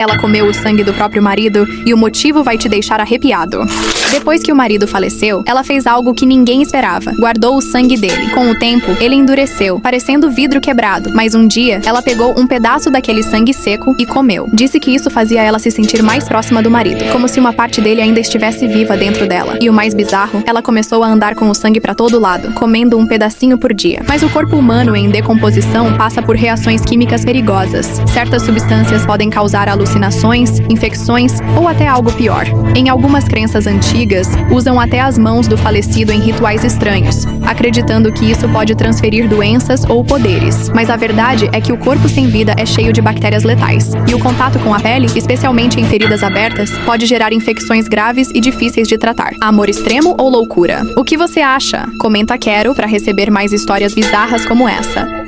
Ela comeu o sangue do próprio marido e o motivo vai te deixar arrepiado. Depois que o marido faleceu, ela fez algo que ninguém esperava. Guardou o sangue dele. Com o tempo, ele endureceu, parecendo vidro quebrado. Mas um dia, ela pegou um pedaço daquele sangue seco e comeu. Disse que isso fazia ela se sentir mais próxima do marido, como se uma parte dele ainda estivesse viva dentro dela. E o mais bizarro, ela começou a andar com o sangue pra todo lado, comendo um pedacinho por dia. Mas o corpo humano em decomposição passa por reações químicas perigosas. Certas substâncias podem causar alucinações, infecções ou até algo pior. Em algumas crenças antigas, usam até as mãos do falecido em rituais estranhos, acreditando que isso pode transferir doenças ou poderes. Mas a verdade é que o corpo sem vida é cheio de bactérias letais, e o contato com a pele, especialmente em feridas abertas, pode gerar infecções graves e difíceis de tratar. Amor extremo ou loucura? O que você acha? Comenta quero para receber mais histórias bizarras como essa.